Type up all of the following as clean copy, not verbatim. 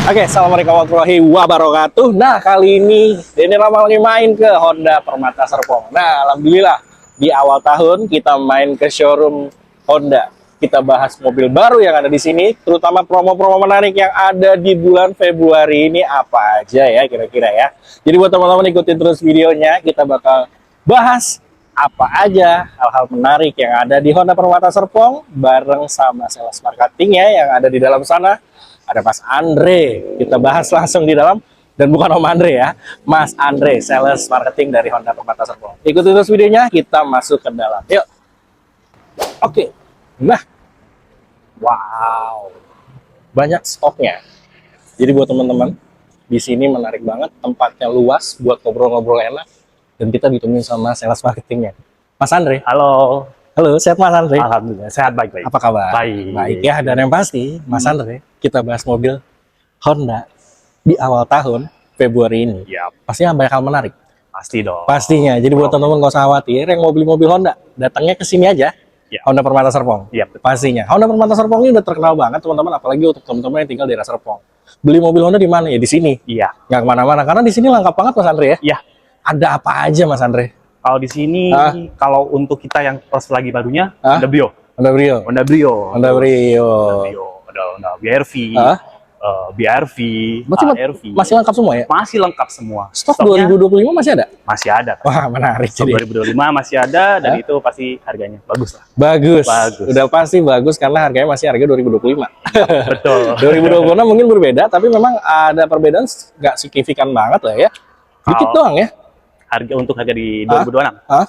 Oke, assalamualaikum warahmatullahi wabarakatuh. Nah, kali ini Denny Rama lagi main ke Honda Permata Serpong. Nah, alhamdulillah di awal tahun kita main ke showroom Honda. Kita bahas mobil baru yang ada di sini, terutama promo-promo menarik yang ada di bulan Februari ini apa aja ya kira-kira ya. Jadi buat teman-teman ikutin terus videonya, kita bakal bahas apa aja hal-hal menarik yang ada di Honda Permata Serpong bareng sama sales marketingnya yang ada di dalam sana. Ada Mas Andre, kita bahas langsung di dalam, dan bukan Om Andre ya, Mas Andre, sales marketing dari Honda Permata Serpong. Ikutin terus videonya, kita masuk ke dalam. Yuk. Oke. Nah, wow, banyak stoknya. Jadi buat teman-teman, di sini menarik banget, tempatnya luas buat ngobrol-ngobrol enak, dan kita ditemuin sama sales marketingnya. Mas Andre. Halo. Halo, sehat Mas Andre? Alhamdulillah, sehat baik-baik. Apa kabar? Baik. Baik ya, dan yang pasti, Mas Andre, kita bahas mobil Honda di awal tahun Februari ini. Ya, Pastinya banyak hal menarik. pasti dong. Pastinya. Jadi buat teman-teman nggak usah khawatir, yang mau beli mobil Honda, datangnya ke sini aja. Ya. Honda Permata Serpong. Iya, betul. Pastinya. Honda Permata Serpong ini udah terkenal banget, teman-teman. Apalagi untuk teman-teman yang tinggal di daerah Serpong. Beli mobil Honda di mana ya? Di sini. Iya. Nggak kemana-mana. Karena di sini lengkap banget, Mas Andre ya. Iya. Ada apa aja, Mas Andre? Kalau di sini, kalau untuk kita yang pas lagi barunya, Hah? Honda Brio. Honda Brio. Honda Brio. Honda Brio. Ada Honda BRV, BRV, Berarti ARV. masih lengkap semua ya? Masih lengkap semua. Stok Stoknya 2025 masih ada? masih ada. Wah, menarik. Stok Jadi 2025 masih ada, dan itu pasti harganya bagus lah. bagus. Bagus. Udah pasti bagus karena harganya masih harga 2025. Betul. 2026 mungkin berbeda, tapi memang ada perbedaan nggak signifikan banget lah ya. Dikit Kalau- doang ya. Harga di 2026. Hah?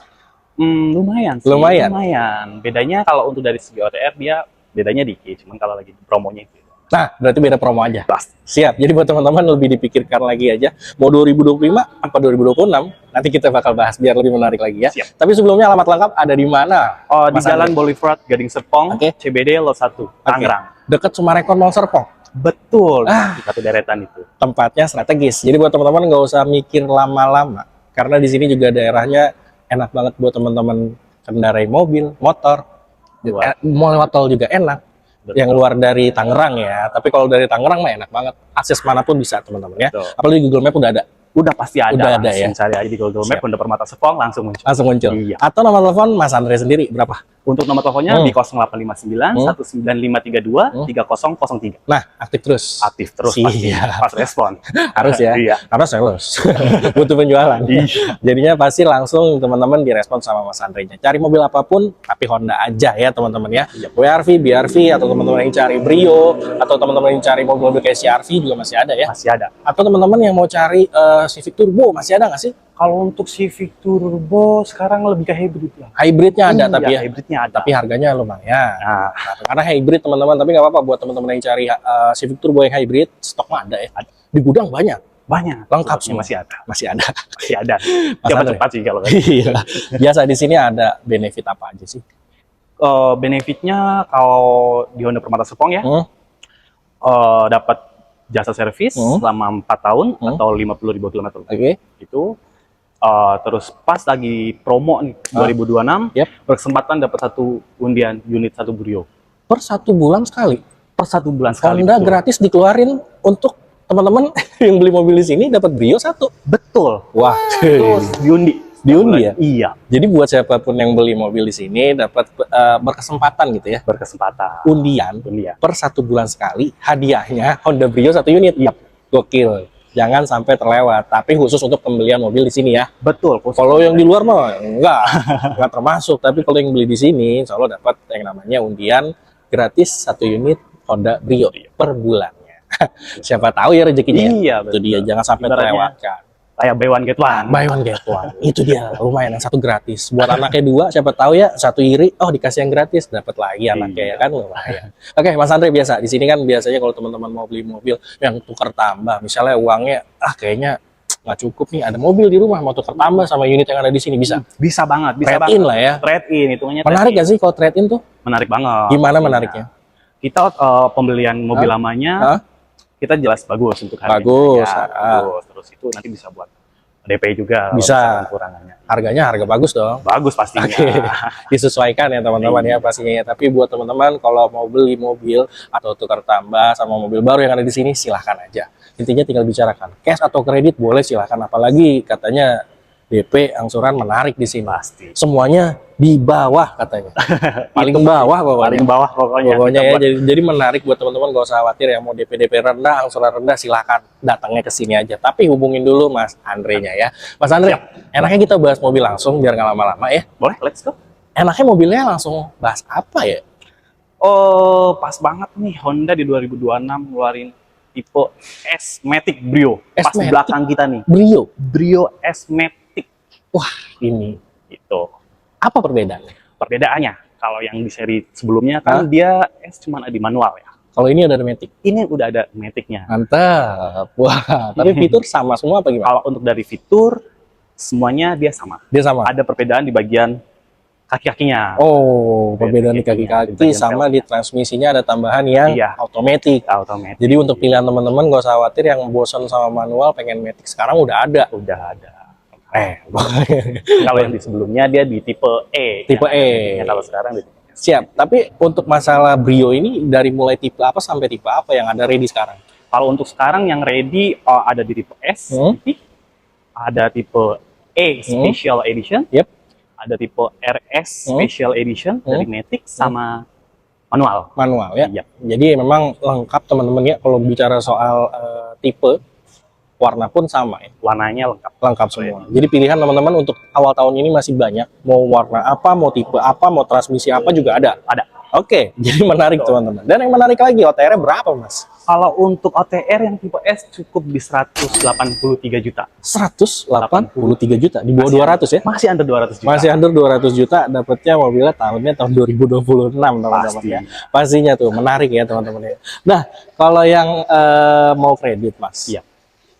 Lumayan sih. Lumayan? Lumayan. Bedanya kalau untuk dari segi OTR dia bedanya dikit, cuman kalau lagi promonya itu. Nah, berarti beda promo aja. Pasti. Siap. Jadi buat teman-teman lebih dipikirkan lagi aja. Mau 2025 apa 2026? Nanti kita bakal bahas biar lebih menarik lagi ya. Siap. Tapi sebelumnya alamat lengkap ada di mana? Oh, di Mas Jalan Andre? Boulevard Gading Serpong, Oke. CBD Lot 1, Tangerang. Dekat Sumarekon Mall Serpong. Betul. Ah. Di satu deretan itu. Tempatnya strategis. Jadi buat teman-teman nggak usah mikir lama-lama. Karena di sini juga daerahnya enak banget buat teman-teman kendarai mobil, motor. Mau lewat tol juga enak. Betul. Yang luar dari Tangerang ya. Tapi kalau dari Tangerang mah enak banget. Akses manapun bisa teman-teman ya. Betul. Apalagi Google Map udah ada. Udah pasti ada. Udah ada ya? Langsung cari aja di Google Map, Siap. Honda Permata Serpong langsung muncul. Langsung muncul. Iya. Atau nomor telepon Mas Andre sendiri berapa? Untuk nomor teleponnya di 0859 19532 3003. Nah, aktif terus. Aktif terus pasti. Siap. Pas respon. Harus ya. Iya. Karena sales. Butuh penjualan. Iya. Jadinya pasti langsung teman-teman direspon sama Mas Andre-nya. Cari mobil apapun, tapi Honda aja ya teman-teman ya. Iya. WRV, BRV, atau teman-teman yang cari Brio, atau teman-teman yang cari mobil-mobil kayak CR-V juga masih ada ya. Masih ada. Atau teman-teman yang mau cari Civic Turbo, masih ada nggak sih? Kalau untuk Civic Turbo sekarang lebih ke hybrid ya. Hybridnya ada Iya, tapi ya. hybridnya ada. Tapi harganya lumayan. Nah, Karena hybrid teman-teman, tapi nggak apa-apa buat teman-teman yang cari Civic Turbo yang hybrid, stok mah ada ya. Di gudang banyak, banyak. lengkap Stoknya semua. masih ada. Masih ada. Masih ada. Mas Cepat-cepat sih kalau Iya. Biasa di sini ada benefit apa aja sih? benefitnya kalau di Honda Permata Serpong ya, dapat jasa servis selama 4 tahun atau 50.000 km. Oke. Itu terus pas lagi promo nih 2026, Yep. berkesempatan dapat satu undian unit 1 Brio Per 1 bulan sekali. per 1 bulan sekali. Honda betul. gratis dikeluarin untuk teman-teman yang beli mobil di sini dapat Brio 1. Betul. Wah. Terus diundi. Diundi ya? Iya, Jadi buat siapapun yang beli mobil di sini dapat berkesempatan gitu ya. berkesempatan. Undian Undian. per 1 bulan sekali, hadiahnya Honda Brio 1 unit. Iya. Gokil. Jangan sampai terlewat. Tapi khusus untuk pembelian mobil di sini ya. Betul. Kalau yang di luar mah enggak termasuk. Tapi kalau yang beli di sini, insya Allah dapat yang namanya undian gratis 1 unit Honda Brio per bulannya. Siapa tahu ya rezekinya. Iya, Itu betul. dia, jangan sampai Ibaratnya terlewatkan. Kayak buy one get one. Buy one get one. Itu dia, lumayan yang 1 gratis. Buat anaknya 2, siapa tahu ya 1 iri, oh dikasih yang gratis, dapat lagi anaknya ya kan lumayan. Oke, Mas Andre biasa di sini kan biasanya kalau teman-teman mau beli mobil yang tukar tambah, misalnya uangnya kayaknya nggak cukup nih, ada mobil di rumah mau tukar tambah sama unit yang ada di sini bisa. Bisa banget, bisa Trade in banget. lah ya. Trade in hitungannya. Menarik trade in. gak sih kalau trade in tuh? Menarik banget. Gimana menariknya? Kita pembelian mobil lamanya, Hah? kita jelas bagus untuk harganya. Bagus, Ya, bagus. Terus itu nanti bisa buat DP juga kalau Bisa. misalkan kurangannya. Harganya harga bagus dong. Bagus pastinya. Oke, disesuaikan ya teman-teman ya pastinya ya. Tapi buat teman-teman kalau mau beli mobil atau tukar tambah sama mobil baru yang ada di sini silahkan aja. Intinya tinggal bicarakan cash atau kredit boleh silahkan. Apalagi katanya DP angsuran menarik di sini. Pasti. Semuanya di bawah katanya. Paling bawah pokoknya. Paling bawah pokoknya. Pokoknya Kita ya, buat jadi menarik buat teman-teman, gak usah khawatir ya mau DP rendah, angsuran rendah, silahkan datangnya ke sini aja. Tapi hubungin dulu Mas Andre-nya ya. Mas Andre, enaknya kita bahas mobil langsung biar nggak lama-lama ya. Boleh, let's go. Enaknya mobilnya langsung bahas apa ya? Oh, pas banget nih Honda di 2026 ngeluarin tipe S-Matic Brio. Pas di S-Matic. belakang kita nih. Brio. Brio S-Matic. Wah, ini Itu. apa perbedaannya? Perbedaannya, kalau yang di seri sebelumnya kan dia S cuma di manual ya. Kalau ini ada Matic. Ini udah ada Matic-nya. Mantap. Wah, tapi fitur sama semua apa gimana? Kalau untuk dari fitur, semuanya dia sama. Dia sama. Ada perbedaan di bagian kaki-kakinya. Oh, perbedaan di Di kaki-kaki bagian sama di transmisinya ada tambahan yang Iya. automatic. Automatic. Jadi untuk pilihan teman-teman gak usah khawatir yang bosan sama manual pengen Matic sekarang udah ada. Udah ada. Kalau Kalau yang di sebelumnya dia di tipe E. Tipe Yang E. ada Kalau sekarang di tipe S. siap. Tapi untuk masalah Brio ini dari mulai tipe apa sampai tipe apa yang ada ready sekarang? Kalau untuk sekarang yang ready ada di tipe S, ada tipe E Special Edition, Yep. ada tipe RS Special Edition dari Matic sama manual. Manual ya. Iya. Jadi memang lengkap teman-teman ya kalau bicara soal tipe, warna pun sama ya. Warnanya lengkap. Lengkap semua. Jadi pilihan teman-teman untuk awal tahun ini masih banyak. Mau warna apa, mau tipe apa, mau transmisi apa juga ada. Ada. Oke, jadi menarik teman-teman. Dan yang menarik lagi OTR-nya berapa, Mas? Kalau untuk OTR yang tipe S cukup di 183 juta. 183 juta di bawah 200 ya. Masih under 200 juta. Masih under 200 juta dapatnya mobilnya tahun 2026 teman-teman Pasti. ya. Pastinya tuh menarik ya teman-teman ya. Nah, kalau yang mau kredit, Mas. Iya.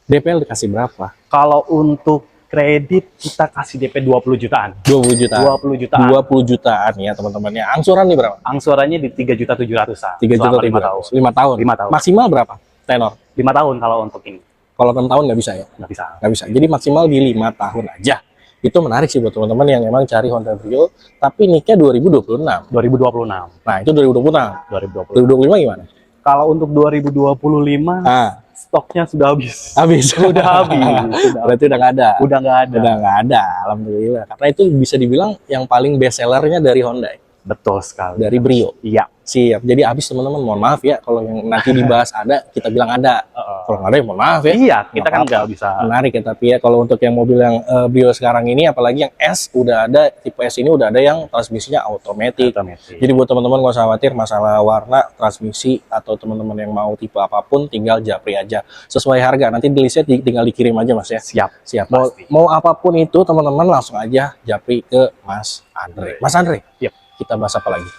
DP dikasih berapa? Kalau untuk kredit kita kasih DP 20 jutaan. 20 jutaan. 20 jutaan. 20 jutaan ya teman-teman ya. Angsuran nih berapa? Angsurannya di 3.700.000-an. 3.700.000. 5 tahun. 5 tahun. Maksimal berapa? Tenor. 5 tahun kalau untuk ini. Kalau 6 tahun nggak bisa ya? Nggak bisa. Nggak bisa. Jadi maksimal di 5 tahun aja. Itu menarik sih buat teman-teman yang memang cari Honda Brio, tapi niknya 2026. 2026. Nah, itu 2026. 2020. 2025 gimana? Kalau untuk 2025 Ah, stoknya sudah habis. habis. Sudah habis. Sudah. Berarti udah nggak ada. Udah nggak ada. Udah nggak ada, alhamdulillah. Karena itu bisa dibilang yang paling best sellernya dari Honda, Betul sekali. dari Brio. Iya. Siap. Jadi habis teman-teman, mohon maaf ya kalau yang nanti dibahas ada, kita bilang ada. Kalau nggak ada, ya mohon maaf ya. Iya, kita kan apa-apa. nggak bisa. Menarik ya, tapi ya kalau untuk yang mobil yang Brio sekarang ini, apalagi yang S udah ada, tipe S ini udah ada yang transmisinya automatic. Automatic. Jadi buat teman-teman nggak usah khawatir masalah warna, transmisi, atau teman-teman yang mau tipe apapun, tinggal japri aja. Sesuai harga, nanti di listnya tinggal dikirim aja Mas ya. Siap. Siap. Pasti. Mau apapun itu teman-teman langsung aja japri ke Mas Andre. Mas Andre, Yep. kita bahas apa lagi?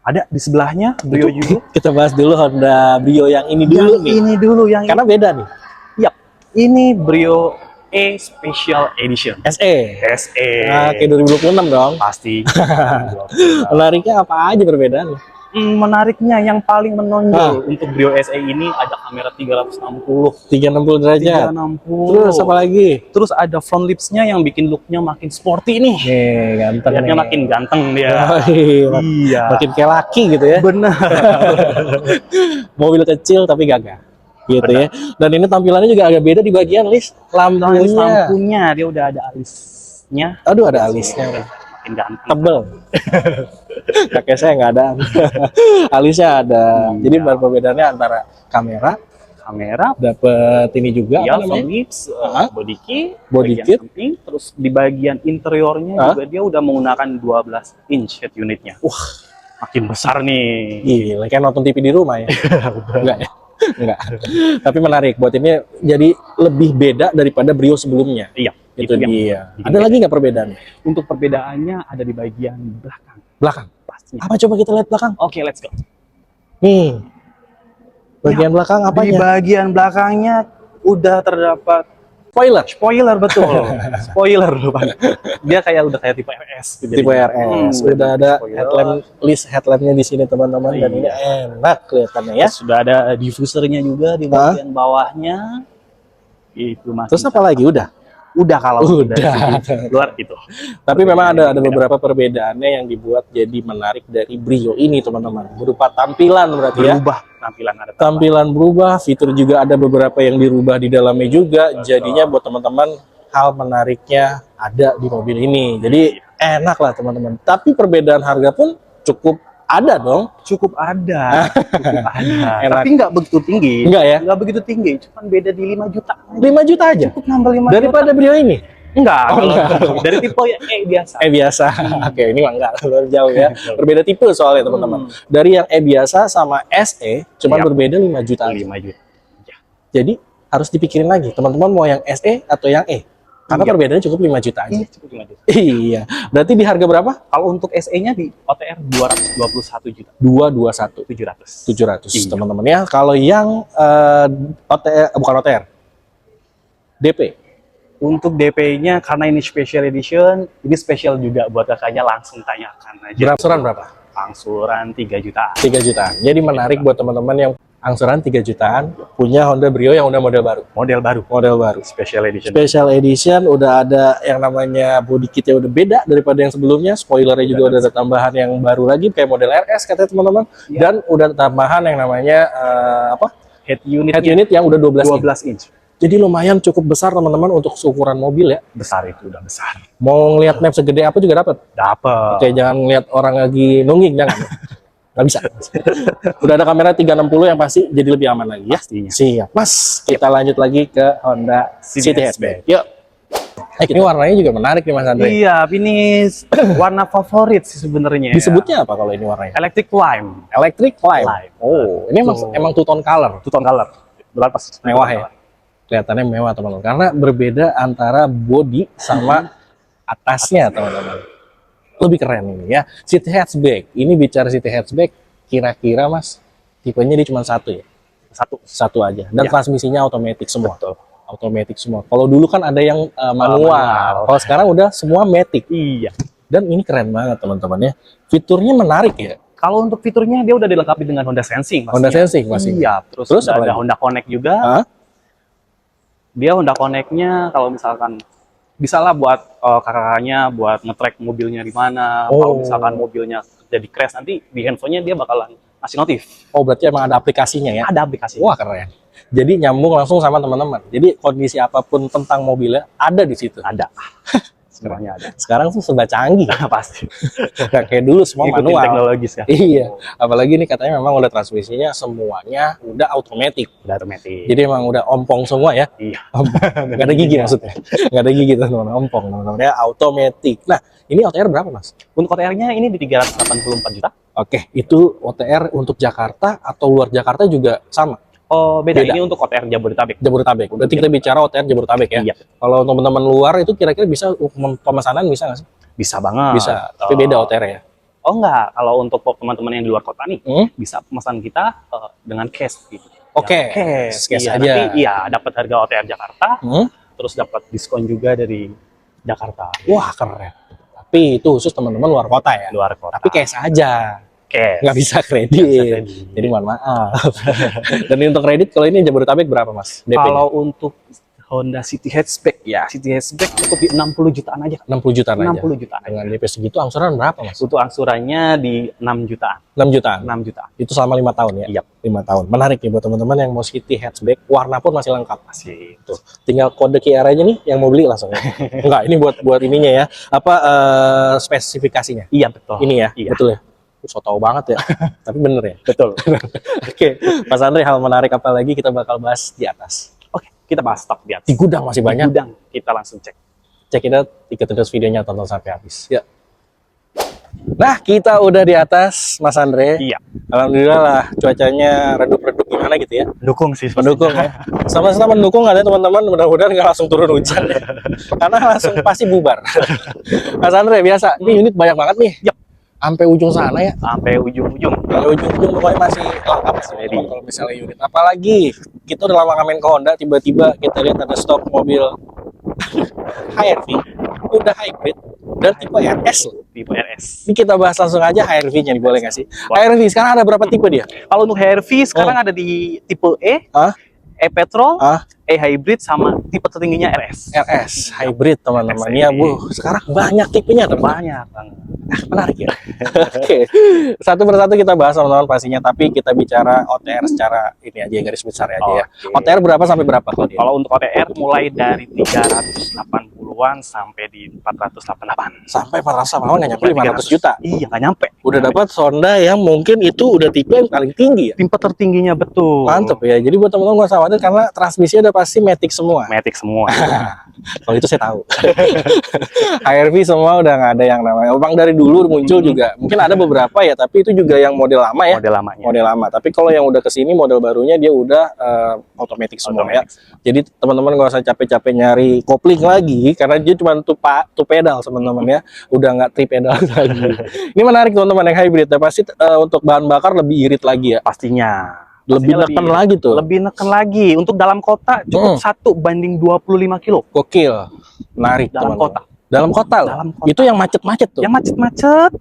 Ada di sebelahnya Brio juga. Kita bahas dulu Honda Brio yang ini dulu nih. Ini dulu yang Karena beda nih. Yap. Ini Brio E Special Edition. SE. SE. Nah, kayak 2026 dong. Pasti. Menariknya apa aja perbedaannya? Menariknya yang paling menonjol untuk Brio SE ini ada kamera 360. 360 derajat. 360. Terus apa lagi? Terus ada front lipsnya yang bikin looknya makin sporty nih. Nih, ganteng Lihatnya nih. makin ganteng dia. Oh, iya. Iya. Makin kayak laki gitu ya. Benar. Mobil kecil tapi gagah. Gitu ya. Dan ini tampilannya juga agak beda di bagian list lampunya. Lampunya dia udah ada alisnya. Aduh, ada alisnya. Makin ganteng. Tebel. Kakek saya nggak ada. Alisnya ada. Jadi perbedaannya antara kamera, dapet ini juga ya, apa front namanya? lips, body kit, Body bagian kit. samping, terus di bagian interiornya juga dia udah menggunakan 12 inch head unitnya. Wah, Makin besar nih. gila, kayak nonton TV di rumah ya. Enggak ya? Enggak. Tapi menarik buat ini jadi lebih beda daripada Brio sebelumnya. Iya, Itu yang dia. bikin Ada beda. lagi nggak perbedaannya? Untuk perbedaannya ada di bagian belakang. Belakang. Pastinya. Apa coba kita lihat belakang? Oke, let's go. Nih. Bagian belakang Di apanya? bagian belakangnya udah terdapat Spoiler. spoiler, betul. Spoiler Pak. Dia udah kayak tipe RS gitu Tipe jadinya. RS. Udah ada Spoiler. headlamp, list headlampnya di sini teman-teman, dan ini enak kelihatannya ya. Sudah ada diffusernya juga di bagian bawahnya. Itu masih. Terus apa lagi? Udah kalau Udah. dari segi luar itu. Tapi memang ada beberapa perbedaannya yang dibuat jadi menarik dari Brio ini, teman-teman. Berupa tampilan berarti ya. Berubah tampilan, ada Tampilan berubah, fitur juga ada beberapa yang dirubah di dalamnya juga. Jadinya buat teman-teman hal menariknya ada di mobil ini. Jadi enak lah teman-teman. Tapi perbedaan harga pun cukup ada dong. Cukup ada. Enak. Tapi nggak begitu tinggi. Enggak ya? Nggak begitu tinggi, cuman beda di 5 juta. 5 juta aja Cukup nambah 5 daripada Brio ini. Enggak, Oh, enggak. dari tipe E biasa. Biasa. Oke, ini mah enggak terlalu jauh ya. Berbeda tipe soalnya teman-teman. Dari yang biasa sama SE cuma Iya. berbeda 5 juta. 5 juta. Ya. Jadi harus dipikirin lagi, teman-teman mau yang SE atau yang E. Karena Iya. perbedaannya cukup 5 juta aja. Iya, cukup 5 juta. Iya. Berarti di harga berapa? Kalau untuk SE-nya di OTR 221 juta. 221 700. 700 Iya. teman-teman ya. Kalau yang OTR bukan OTR. DP. Untuk DP-nya karena ini special edition, ini spesial juga buat kakaknya, langsung tanyakan aja. Angsuran berapa? Angsuran 3 juta. 3 jutaan. Jadi menarik buat teman-teman yang angsuran 3 jutaan punya Honda Brio yang udah model baru. Model baru. Model baru. Special edition. Special edition udah ada yang namanya body kitnya udah beda daripada yang sebelumnya. Spoilernya juga udah ada tambahan yang baru lagi kayak model RS katanya teman-teman. Iya. Dan udah ada tambahan yang namanya Head unit, head unit yang udah 12 inch. 12 inch. Jadi lumayan cukup besar teman-teman untuk ukuran mobil ya. Besar, itu udah besar. Mau ngeliat map segede apa juga dapat. Dapat. Oke, jangan ngeliat orang lagi nungging, jangan. Nggak bisa. Udah ada kamera 360 yang pasti jadi lebih aman lagi ya. Pastinya. Siap, Mas. Kita lanjut lagi ke Honda City City Hatchback. Yuk. Ini warnanya juga menarik nih Mas Andre. Iya, ini warna favorit sih sebenarnya. Disebutnya apa kalau ini warnanya? Electric Lime. Electric Lime. Lime. Oh, ini emang two tone color. Two tone color. Benar pas Mewah ya. Kelihatannya mewah teman-teman. Karena berbeda antara body sama atasnya teman-teman. Lebih keren ini ya. City Hatchback. Ini bicara City Hatchback, kira-kira Mas tipenya dia cuma satu ya? Satu aja. Dan Ya. transmisinya otomatis semua. Betul. Otomatis semua. Kalau dulu kan ada yang manual. Kalau sekarang udah semua matic. Iya. Dan ini keren banget teman-teman ya. Fiturnya menarik ya. Kalau untuk fiturnya dia udah dilengkapi dengan Honda Sensing. Honda Sensing masih. Iya. Terus Terus apa ada lagi? Honda Connect juga. Hah? Dia Honda Connect-nya kalau misalkan bisa lah buat kakaknya buat nge-track mobilnya di mana. Oh. Kalau misalkan mobilnya jadi crash, nanti di handphonenya dia bakalan ngasih notif. Oh, berarti emang ada aplikasinya ya? Ada aplikasi. Wah, keren. Jadi nyambung langsung sama teman-teman. Jadi kondisi apapun tentang mobilnya ada di situ. Ada. Semuanya ada. Sekarang tuh serba canggih. Pasti. Nggak kayak dulu semua Ikutin manual. teknologis ya. Iya. Apalagi nih katanya memang udah transmisinya semuanya udah otomatis. Udah otomatis. Jadi emang udah ompong semua ya. Iya. Ompong. Nggak ada gigi maksudnya. Nggak ada gigi teman-teman. Ompong teman-teman ya. Otomatis. Nah, ini OTR berapa Mas? Untuk OTR-nya ini di 384 juta. Oke, itu OTR untuk Jakarta atau luar Jakarta juga sama? Oh, beda. Beda. Ini untuk OTR Jabodetabek. Jabodetabek. Berarti kita bicara OTR Jabodetabek ya. Iya. Kalau teman-teman luar itu kira-kira bisa pemesanan bisa nggak sih? Bisa banget. Bisa. Tapi beda OTR ya. Oh enggak, kalau untuk teman-teman yang di luar kota nih, Hmm? bisa pemesan kita dengan cash gitu. Oke, Ya, cash iya, aja. Nanti iya dapat harga OTR Jakarta, Hmm? terus dapat diskon juga dari Jakarta. Wah, keren. Tapi itu khusus teman-teman luar kota ya. Luar kota. Tapi cash aja. cash. Nggak bisa Nggak bisa kredit. kredit. Jadi mohon maaf. Dan untuk kredit kalau ini Jabodetabek berapa Mas? DP-nya? Kalau untuk Honda City Hatchback ya, City Hatchback cukup di 60 jutaan aja. 60 jutaan aja. 60 jutaan aja. Dengan DP segitu angsuran berapa Mas? Untuk angsurannya di 6 jutaan. 6 jutaan. 6 jutaan. Itu selama 5 tahun ya? Iya. 5 tahun. Menarik nih buat teman-teman yang mau City Hatchback, warna pun masih lengkap. Masih. Tuh, tinggal kode QR aja nih yang mau beli langsung. Enggak, ini buat ininya ya. Apa spesifikasinya? Iya betul. Ini ya, Iya. betul ya. So tau banget ya. Tapi bener ya. Betul. Oke, Mas Andre, hal menarik apa lagi kita bakal bahas di atas. Oke, kita bahas stok di atas. Di gudang masih Di banyak. gudang, kita langsung cek. Cek kita, ikutin terus videonya, tonton sampai habis. Ya. Nah, kita udah di atas, Mas Andre. Iya. Alhamdulillah lah, cuacanya redup-redup gimana gitu ya. Dukung sih. Mendukung ya. Sama-sama mendukung ada teman-teman, mudah-mudahan nggak langsung turun hujan ya. Karena langsung pasti bubar. Mas Andre, biasa, ini unit banyak banget nih. Yap. Sampai ujung sana ya. Sampai ujung-ujung. Kalau ujung-ujung pokoknya masih lengkap sih Ready. kalau misalnya unit. Apalagi kita udah lama ngamen ke Honda, tiba-tiba kita lihat ada stok mobil HRV, udah hybrid dan tipe RS loh. Tipe RS. Ini kita bahas langsung aja HRV-nya nih, boleh nggak sih? HRV sekarang ada berapa tipe dia? Kalau untuk HRV sekarang ada di tipe E, Ah? E petrol, Ah? hybrid sama tipe tertingginya RS. RS hybrid teman-teman. RS Ya bu, sekarang banyak tipenya teman-teman. Banyak banget. Menarik ya. Oke, satu persatu kita bahas teman-teman pastinya. Tapi kita bicara OTR secara ini aja garis besar aja ya. Oke. OTR berapa sampai berapa kalau dia? Kalau untuk OTR mulai dari 380-an sampai di 488. Sampai 480 nggak nyampe 500 juta. Iya, nggak nyampe. Udah dapat Honda yang mungkin itu udah tipe yang paling tinggi ya. Tipe tertingginya betul. Mantep ya. Jadi buat teman-teman nggak usah khawatir karena transmisinya udah pasti Matic semua. Matic semua. Kalau itu saya tahu. HRV semua udah nggak ada yang namanya. Bang dari dulu muncul juga. Mungkin ada beberapa ya, tapi itu juga yang model lama ya. Model lamanya. Model lama. Tapi kalau yang udah kesini model barunya dia udah otomatis semua ya. Jadi teman-teman nggak usah capek-capek nyari kopling lagi karena dia cuma two pedal teman-teman ya. Udah nggak three pedal lagi. Ini menarik teman-teman yang hybrid ya. Pasti untuk bahan bakar lebih irit lagi ya. Pastinya. Lebih neken lagi tuh. Lebih neken lagi. Untuk dalam kota cukup 1:25 kilo. Gokil. Menarik Dalam teman-teman. kota. Dalam kota loh. Dalam kota. Itu yang macet-macet tuh. Yang macet-macet,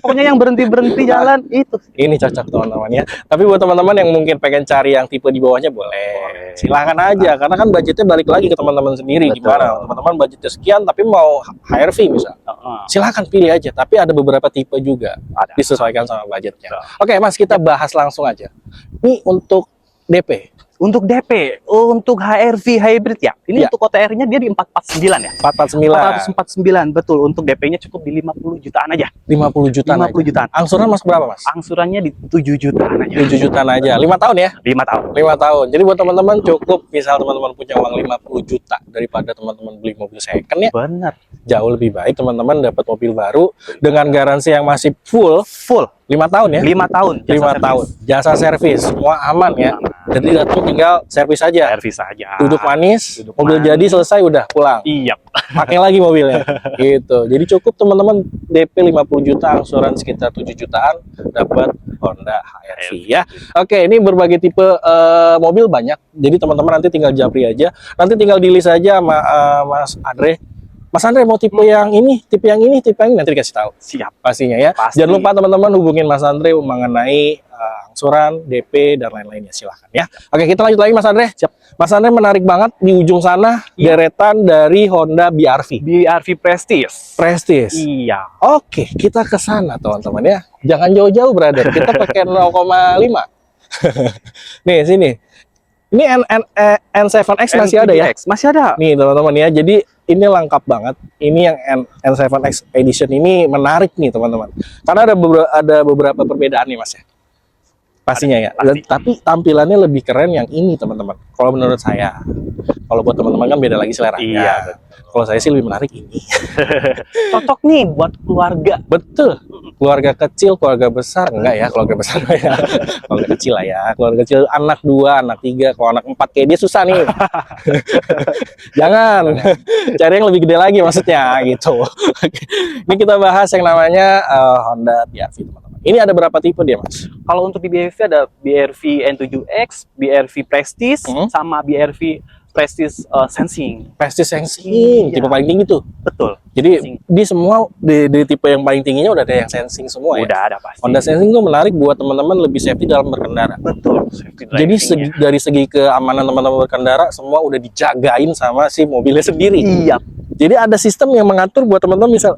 pokoknya yang berhenti-berhenti jalan itu. Ini cocok teman-teman ya. Tapi buat teman-teman yang mungkin pengen cari yang tipe di bawahnya boleh. Silakan aja karena kan budgetnya balik lagi ke teman-teman sendiri. Betul. Gimana? Teman-teman budgetnya sekian tapi mau HRV misal. Silakan pilih aja. Tapi ada beberapa tipe juga. Ada. Disesuaikan sama budgetnya. Betul. Oke Mas, kita bahas langsung aja. Ini untuk DP. Untuk DP, untuk HRV hybrid ya. Ini Ya. untuk OTR-nya dia di 449 ya. 449. 449 betul. Untuk DP-nya cukup di 50 jutaan aja. 50 jutaan. 50 aja. jutaan. Angsuran Mas berapa Mas? Angsurannya di 7 jutaan aja. 7 jutaan aja. 5 tahun ya? 5 tahun. 5 tahun. Jadi buat teman-teman cukup misal teman-teman punya uang 50 juta daripada teman-teman beli mobil second ya. Bener. Jauh lebih baik teman-teman dapat mobil baru dengan garansi yang masih full Full. 5 tahun ya. 5 tahun. 5 tahun. Jasa servis semua aman ya. Jadi datang tinggal servis aja. Servis aja. Duduk manis, Duduk mobil manis. jadi selesai udah pulang. Iya. Pakai lagi mobilnya. Gitu. Jadi cukup teman-teman DP 50 juta, angsuran sekitar 7 jutaan dapat Honda HRV ya. Oke, ini berbagai tipe mobil banyak. Jadi teman-teman nanti tinggal japri aja. Nanti tinggal di list aja sama Mas Andre. Mas Andre mau tipe yang ini, tipe yang ini, tipe yang ini nanti dikasih tahu. Siap. Pastinya ya. Pasti. Jangan lupa teman-teman hubungin Mas Andre mengenai angsuran, DP dan lain-lainnya silahkan ya. Oke, kita lanjut lagi Mas Andre. Siap. Mas Andre menarik banget di ujung sana deretan dari Honda BRV. BRV Prestige. Prestige. Iya. Oke, kita ke sana teman-teman ya. Jangan jauh-jauh brother. Kita pakai 0,5. Nih sini. Ini N7X masih ada ya? Masih ada. Nih teman-teman ya. Jadi ini lengkap banget. Ini yang N7X Edition ini menarik nih teman-teman. Karena ada beberapa perbedaan nih Mas ya. Pastinya ya. Pasti. Tapi tampilannya lebih keren yang ini teman-teman. Kalau menurut saya. Kalau buat teman-teman kan beda lagi selera. Iya. Kalau saya sih lebih menarik ini. Cocok nih buat keluarga. Betul. Keluarga kecil, keluarga besar enggak ya? Keluarga besar enggak ya? Keluarga kecil lah ya. Keluarga kecil anak 2, anak 3, kalau anak 4 kayak dia susah nih. Jangan. Cari yang lebih gede lagi maksudnya gitu. Oke. Ini kita bahas yang namanya Honda BRV teman-teman. Ini ada berapa tipe dia, Mas? Kalau untuk di BRV ada BRV N7X, BRV Prestige, sama BRV Prestige Sensing. Prestige Sensing, tipe paling tinggi tuh. Betul. Jadi di semua di tipe yang paling tingginya udah ada yang sensing semua ya. Udah ada pasti. Honda Sensing tuh menarik buat teman-teman lebih safety dalam berkendara. Betul. Jadi dari segi keamanan teman-teman berkendara semua udah dijagain sama si mobilnya sendiri. Iya. Jadi ada sistem yang mengatur buat teman-teman misal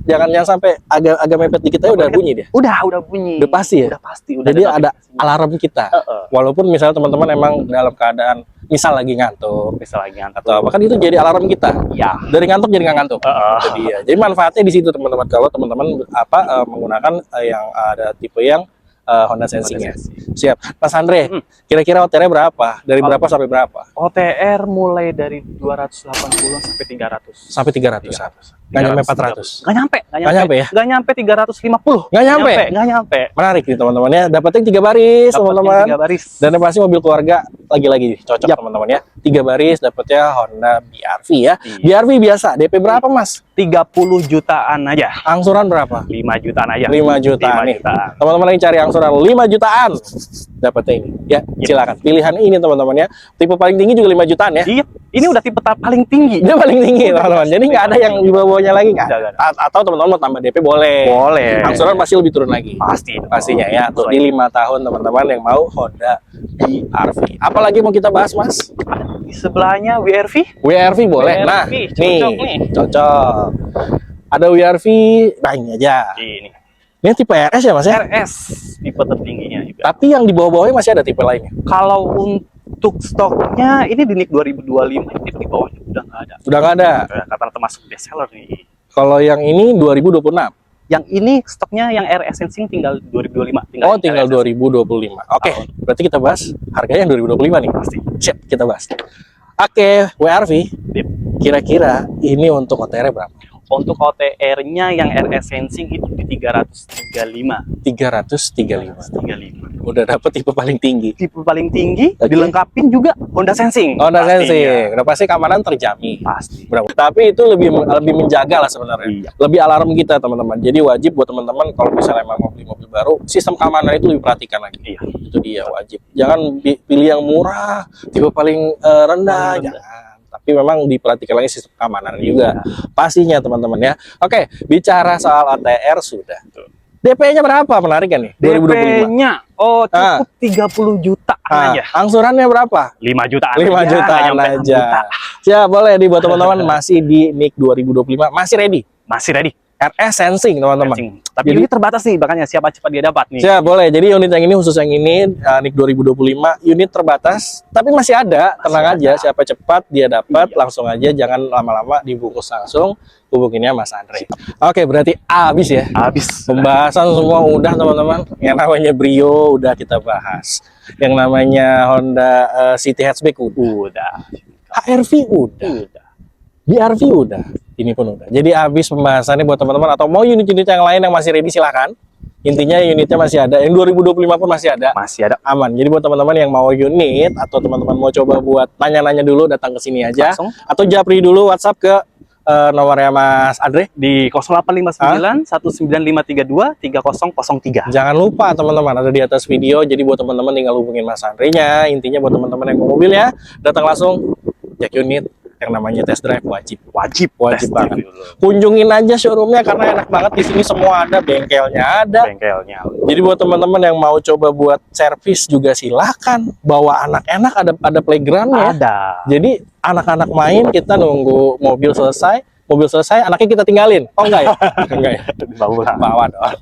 jangan sampai agak mepet dikit aja udah bunyi dia. Udah bunyi. Udah pasti ya? Udah pasti. Udah Jadi ada alarm kita. Walaupun misalnya teman-teman emang dalam keadaan misal lagi ngantuk atau apa kan itu jadi alarm kita. Ya. Dari ngantuk jadi nggak ngantuk. Itu dia. Jadi manfaatnya di situ teman-teman kalau teman-teman menggunakan yang ada tipe yang Honda Sensing ya. Siap. Mas Andre, kira-kira OTR-nya berapa? Dari berapa sampai berapa? OTR mulai dari 280 sampai 300. Sampai 300. Nggak nyampe 400. Nggak nyampe ya? Nggak nyampe 350. Nggak nyampe? Nggak nyampe. Menarik nih teman-teman ya. Dapatnya 3 baris teman-teman. 3 baris. Dan yang pasti mobil keluarga lagi-lagi cocok teman-teman ya. 3 baris dapatnya Honda BRV ya. BRV biasa. DP berapa Mas? 30 jutaan aja. Angsuran berapa? 5 jutaan aja. 5 jutaan nih. Teman-teman lagi cari angsuran 5 jutaan. Dapatnya ini ya. Silakan. Pilihan ini teman-teman ya. Tipe paling tinggi juga 5 jutaan ya. Iya. Ini udah tipe paling tinggi. Dia paling tinggi teman-teman. Jadi nggak ada yang di bawahnya lagi nggak. Atau teman-teman mau tambah DP boleh. Boleh. Angsuran pasti lebih turun lagi. Pasti. Pastinya ya. Tuh di 5 tahun teman-teman yang mau Honda BRV. Apalagi mau kita bahas Mas? di sebelahnya WRV. WRV boleh. WRV, Nah, cocok nih. Cocok. Ada WRV, nah ini aja. Ini tipe RS ya Mas ya? RS tipe tertingginya juga. Tapi yang di bawah-bawahnya masih ada tipe lainnya. Kalau untuk stoknya ini di NIK 2025 ini di bawahnya udah nggak ada. Udah nggak ada. Karena termasuk best seller nih. Kalau yang ini 2026. Yang ini stoknya yang RS Sensing tinggal 2025. Tinggal 2025. Oke, berarti kita bahas harganya yang 2025 nih. Pasti. Siap, kita bahas. Oke, WRV. Yep. Kira-kira ini untuk OTR berapa? Untuk OTR-nya yang RS Sensing itu di 335. 335. Udah dapet tipe paling tinggi. Tipe paling tinggi, Oke. dilengkapin juga Honda Sensing. Honda Pastinya. Sensing. Udah pasti keamanan terjamin. Pasti. Berapa? Tapi itu lebih menjaga lah sebenarnya. Iya. Lebih alarm kita teman-teman. Jadi wajib buat teman-teman kalau misalnya emang mau beli mobil baru, sistem keamanan itu lebih perhatikan lagi. Iya. Itu dia wajib. Jangan pilih yang murah, tipe paling rendah. Jangan. Tapi memang diperhatikan lagi sistem keamanan juga. Pastinya teman-teman ya. Oke, bicara soal OTR sudah. DP-nya berapa? Menarik kan nih? 2025. DP-nya cukup 30 juta aja. Angsurannya berapa? 5 jutaan 5 jutaan aja. Ya, boleh nih buat teman-teman masih di NIK 2025, masih ready. Masih ready. RS Sensing teman-teman. Tapi Jadi- ini terbatas nih, makanya siapa cepat dia dapat nih. Ya, boleh. Jadi unit yang ini khusus yang ini NIK 2025 unit terbatas, tapi masih ada. Tenang aja, siapa cepat dia dapat, langsung aja, jangan lama-lama dibungkus langsung. Hubunginnya Mas Andre. Oke, berarti habis ya. Habis. Pembahasan semua udah teman-teman. Yang namanya Brio udah kita bahas. Yang namanya Honda City Hatchback udah. HRV udah. BRV udah. Ini pun udah. Jadi habis pembahasannya buat teman-teman atau mau unit-unit yang lain yang masih ready silahkan. Intinya unitnya masih ada. Yang 2025 pun masih ada. Masih ada. Aman. Jadi buat teman-teman yang mau unit atau teman-teman mau coba buat tanya-nanya dulu, datang ke sini aja. Langsung. Atau japri dulu WhatsApp ke nomornya Mas Andre Di 0859 19532 3003. Jangan lupa teman-teman ada di atas video. Jadi buat teman-teman tinggal hubungin Mas Andre-nya. Intinya buat teman-teman yang mau mobil ya, datang langsung cek unit. Yang namanya test drive wajib Wajib banget. dulu. Kunjungin aja showroomnya karena enak banget di sini, semua ada, bengkelnya ada. Bengkelnya. Jadi buat teman-teman yang mau coba buat servis juga silahkan. Bawa anak enak, ada playgroundnya. Ada. Jadi anak-anak main, kita nunggu mobil selesai, anaknya kita tinggalin. Oh enggak ya? Enggak ya? Bawa dong.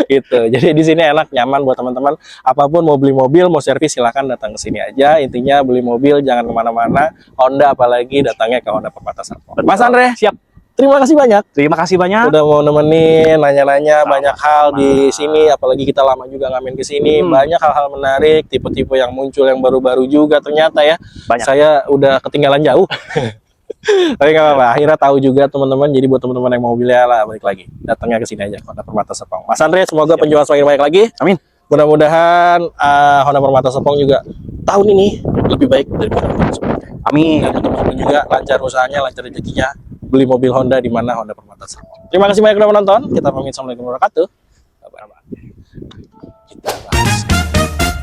Gitu. Jadi di sini enak, nyaman buat teman-teman. Apapun mau beli mobil, mau servis silahkan datang ke sini aja. Intinya beli mobil jangan kemana-mana. Honda apalagi datangnya ke Honda Permata Serpong. Mas Andre, Siap. terima kasih banyak. Terima kasih banyak. Udah mau nemenin, nanya-nanya banyak hal di sini. Apalagi kita lama juga ngamen ke sini. Banyak hal-hal menarik, tipe-tipe yang muncul yang baru-baru juga ternyata ya. Banyak. Saya udah ketinggalan jauh. Tapi nggak apa-apa, akhirnya tahu juga teman-teman. Jadi buat teman-teman yang mau mobilnya lah, balik lagi datangnya ke sini aja, Honda Permata Serpong. Mas Andre, semoga penjualan semakin banyak lagi. Amin. Mudah-mudahan Honda Permata Serpong juga tahun ini lebih baik daripada tahun sebelumnya. Amin. Dan teman-teman juga lancar usahanya, lancar rezekinya, beli mobil Honda di mana Honda Permata Serpong. Terima kasih banyak sudah menonton. Kita pamit, assalamualaikum warahmatullahi wabarakatuh. Kita bahas.